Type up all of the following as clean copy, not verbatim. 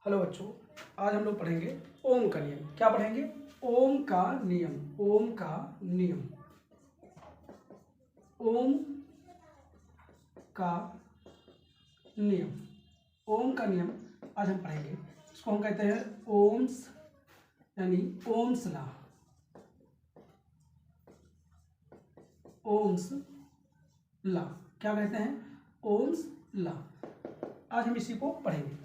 Hello बच्चों, आज हम लोग पढ़ेंगे ओम का नियम। क्या पढ़ेंगे? ओम का नियम। ओम का नियम। ओम का नियम। ओम का नियम आज हम पढ़ेंगे। इसको हम कहते हैं ओम्स, यानी ओम्स लॉ। ओम्स लॉ क्या कहते हैं? Ohm's law. आज हम इसी को पढ़ेंगे।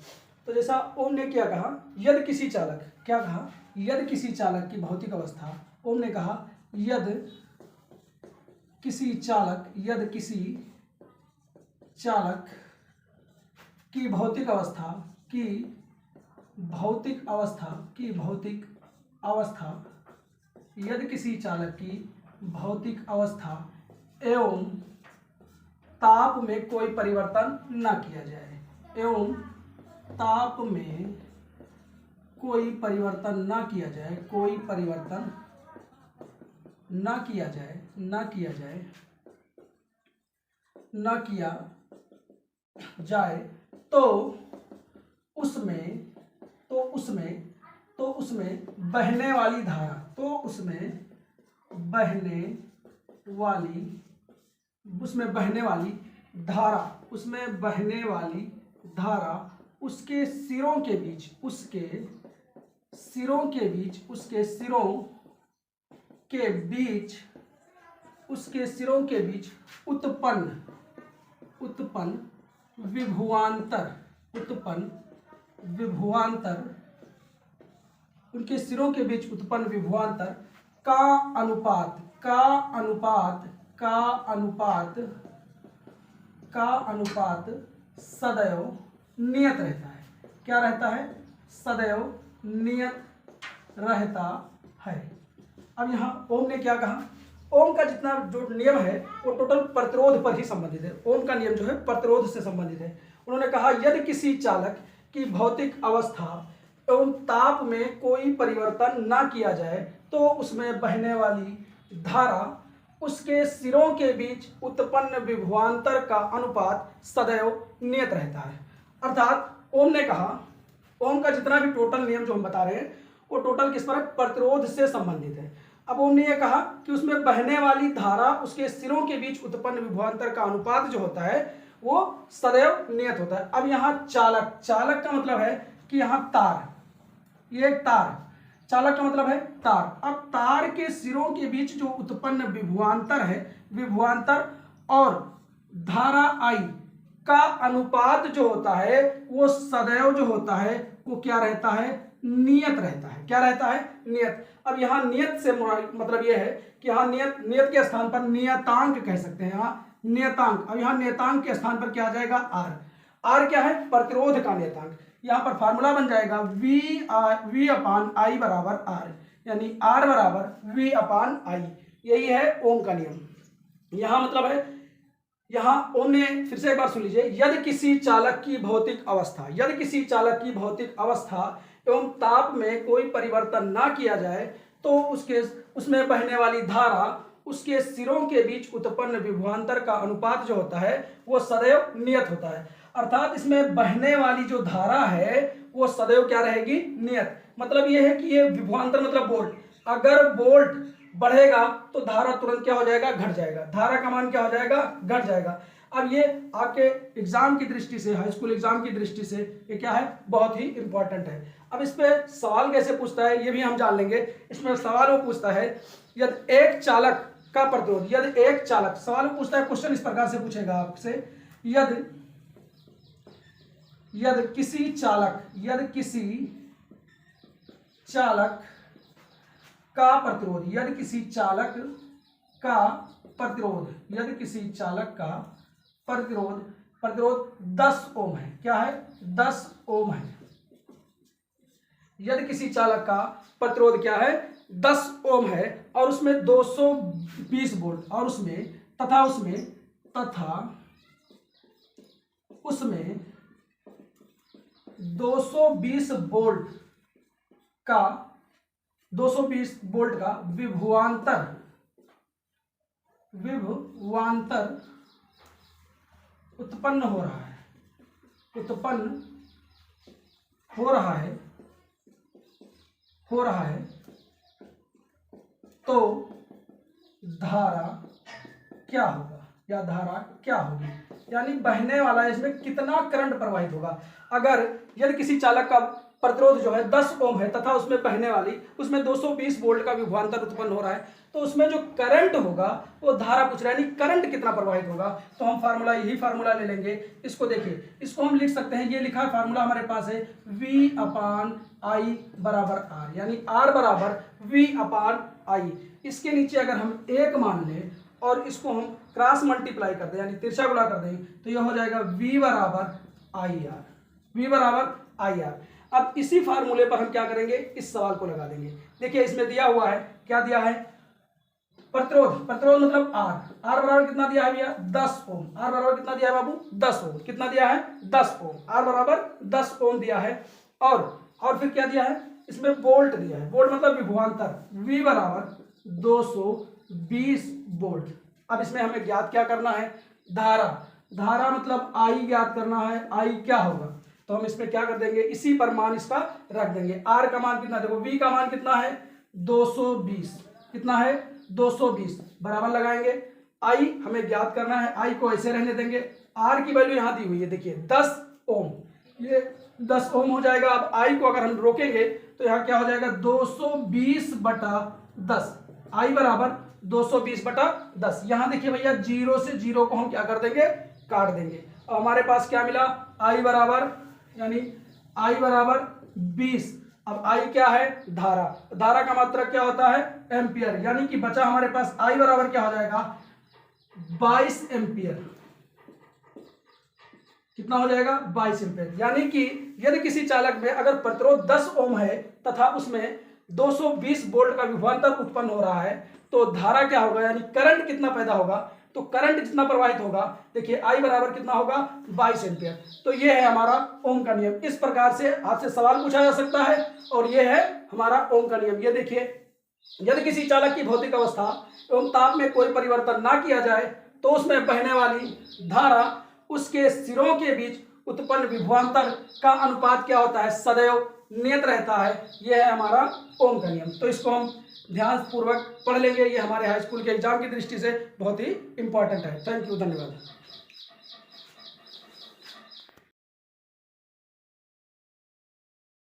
तो जैसा ओम ने क्या कहा, यदि किसी चालक, क्या कहा? यदि किसी चालक की भौतिक अवस्था, ओम ने कहा यदि किसी चालक, यदि किसी चालक की भौतिक अवस्था, की भौतिक अवस्था, की भौतिक अवस्था, यदि किसी चालक की भौतिक अवस्था एवं ताप में कोई परिवर्तन न किया जाए, एवं ताप में कोई परिवर्तन न किया जाए, कोई परिवर्तन न किया जाए, न किया जाए, न किया जाए, तो उसमें तो उसमें तो उसमें बहने वाली धारा, तो उसमें बहने वाली, उसमें बहने वाली धारा, उसमें बहने वाली धारा उसके सिरों के बीच, उसके सिरों के बीच, उसके सिरों के बीच, उसके सिरों के बीच उत्पन्न विभवांतर, उत्पन्न विभवांतर, उनके सिरों के बीच उत्पन्न विभवांतर का अनुपात, का अनुपात, का अनुपात, का अनुपात सदैव नियत रहता है। क्या रहता है? सदैव नियत रहता है। अब यहाँ ओम ने क्या कहा? ओम का जितना जो नियम है वो टोटल प्रतिरोध पर ही संबंधित है। ओम का नियम जो है प्रतिरोध से संबंधित है। उन्होंने कहा यदि किसी चालक की भौतिक अवस्था एवं ताप में कोई परिवर्तन न किया जाए, तो उसमें बहने वाली धारा उसके सिरों के बीच उत्पन्न विभवांतर का अनुपात सदैव नियत रहता है। अर्थात ओम ने कहा, ओम का जितना भी टोटल नियम जो हम बता रहे हैं वो टोटल किस पर? प्रतिरोध से संबंधित है। अब ओम ने यह कहा कि उसमें बहने वाली धारा उसके सिरों के बीच उत्पन्न विभवांतर का अनुपात जो होता है वो सदैव नियत होता है। अब यहाँ चालक, चालक का मतलब है कि यहाँ तार, ये एक तार, चालक का मतलब है तार। अब तार के सिरों के बीच जो उत्पन्न विभवांतर है, विभवांतर और धारा आई का अनुपात जो होता है वो सदैव जो होता है वो क्या रहता है? नियत रहता है। क्या रहता है? नियत। अब यहाँ नियत से मतलब यह है कि यहाँ नियत, नियत के स्थान पर नियतांक कह सकते हैं। यहाँ नियतांक, अब यहाँ नियतांक के स्थान पर क्या आ जाएगा? आर। आर क्या है? प्रतिरोध का नियतांक। यहाँ पर फार्मूला बन जाएगा वी अपान आई बराबर आर, यानी आर बराबर वी अपान आई। यही है ओम का नियम। यहाँ मतलब है, यहाँ ओम ने, फिर से एक बार सुन लीजिए, यदि किसी चालक की भौतिक अवस्था, यदि किसी चालक की भौतिक अवस्था एवं ताप में कोई परिवर्तन ना किया जाए, तो उसमें बहने वाली धारा उसके सिरों के बीच उत्पन्न विभवांतर का अनुपात जो होता है वो सदैव नियत होता है। अर्थात इसमें बहने वाली जो धारा है वो सदैव क्या रहेगी? नियत। मतलब यह है कि ये विभवांतर मतलब वोल्ट, अगर वोल्ट बढ़ेगा तो धारा तुरंत क्या हो जाएगा? घट जाएगा। धारा का मान क्या हो जाएगा? घट जाएगा। अब ये आपके एग्जाम की दृष्टि से, हाई स्कूल एग्जाम की दृष्टि से ये क्या है? बहुत ही इंपॉर्टेंट है। अब इस पे सवाल कैसे पूछता है ये भी हम जान लेंगे। इसमें सवाल वो पूछता है यदि एक चालक का प्रतिरोध, यदि एक चालक, सवाल वो पूछता है, क्वेश्चन इस प्रकार से पूछेगा आपसे, यदि किसी चालक, यदि किसी चालक का प्रतिरोध, यदि किसी चालक का प्रतिरोध, यदि किसी चालक का प्रतिरोध, प्रतिरोध 10 ओम है। क्या है? 10 ओम है। यदि किसी चालक का प्रतिरोध क्या है? 10 ओम है और उसमें 220 वोल्ट, और उसमें तथा उसमें 220 वोल्ट का, 220 वोल्ट का विभवांतर उत्पन्न हो रहा है, उत्पन्न हो रहा है तो धारा क्या होगा, या धारा क्या होगी, यानी बहने वाला है, इसमें कितना करंट प्रवाहित होगा। अगर यदि किसी चालक का प्रतिरोध जो है 10 ओम है तथा उसमें बहने वाली उसमें 220 वोल्ट का विभवांतर उत्पन्न हो रहा है, तो उसमें जो करंट होगा वो धारा पूछ रहा है, यानी करंट कितना प्रवाहित होगा। तो हम फार्मूला, यही फार्मूला ले लेंगे। इसको देखिए, इसको हम लिख सकते हैं, ये लिखा है फार्मूला हमारे पास है V/I बराबर R, यानी R बराबर V/I। इसके नीचे अगर हम 1 मान लें और इसको हम क्रॉस मल्टीप्लाई कर दें, यानी तिरछा गुणा कर दें, तो यह हो जाएगा V बराबर IR, V बराबर IR। अब इसी फार्मूले पर हम क्या करेंगे, इस सवाल को लगा देंगे। देखिए इसमें दिया हुआ है, क्या दिया है, प्रतिरोध, प्रतिरोध मतलब R, R बराबर कितना दिया है भैया 10 ओम, R बराबर कितना दिया है बाबू 10 ओम, कितना दिया है 10 ओम, R बराबर 10 ओम दिया है। और फिर क्या दिया है, इसमें वोल्ट दिया है, वोल्ट मतलब विभवांतर, V बराबर 220 वोल्ट। अब इसमें हमें ज्ञात क्या करना है, धारा, धारा मतलब I ज्ञात करना है, I क्या होगा, तो हम इसमें क्या कर देंगे, इसी पर मान इसका रख देंगे। R का मान कितना, देखो V का मान कितना है 220, कितना है 220, बराबर लगाएंगे। I हमें ज्ञात करना है, I को ऐसे रहने देंगे। R की वैल्यू यहां दी हुई है, देखिए 10 ओम, ये 10 ओम हो जाएगा। अब I को अगर हम रोकेंगे तो यहाँ क्या हो जाएगा 220/10, I बराबर 220/10। यहां देखिए भैया 0 से 0 को हम क्या कर देंगे, काट देंगे। अब हमारे पास क्या मिला, I बराबर, यानी I बराबर 20। अब I क्या है, धारा, धारा का मात्रक क्या होता है एम्पियर, यानी कि बचा हमारे पास I बराबर क्या हो जाएगा 22 एम्पियर, कितना हो जाएगा 22 एम्पियर। यानी कि यदि किसी चालक में अगर प्रतिरोध 10 ओम है तथा उसमें 220 वोल्ट का विभवांतर उत्पन्न हो रहा है, तो धारा क्या होगा, यानी करंट कितना पैदा होगा, तो करंट जितना प्रवाहित होगा, देखिए I बराबर कितना होगा 22 एम्पियर। तो ये है हमारा ओम का नियम। इस प्रकार से आपसे सवाल पूछा जा सकता है और ये है हमारा ओम का नियम। ये देखिए, यदि किसी चालक की भौतिक अवस्था एवं ताप में कोई परिवर्तन ना किया जाए तो उसमें बहने वाली धारा उसके सिरों के बीच उत्पन्न विभवांतर का अनुपात क्या होता है, सदैव नियत रहता है। यह है हमारा ओम का नियम। तो इसको हम ध्यान पूर्वक पढ़ लेंगे, ये हमारे हाई स्कूल के एग्जाम की दृष्टि से बहुत ही इंपॉर्टेंट है। थैंक यू, धन्यवाद।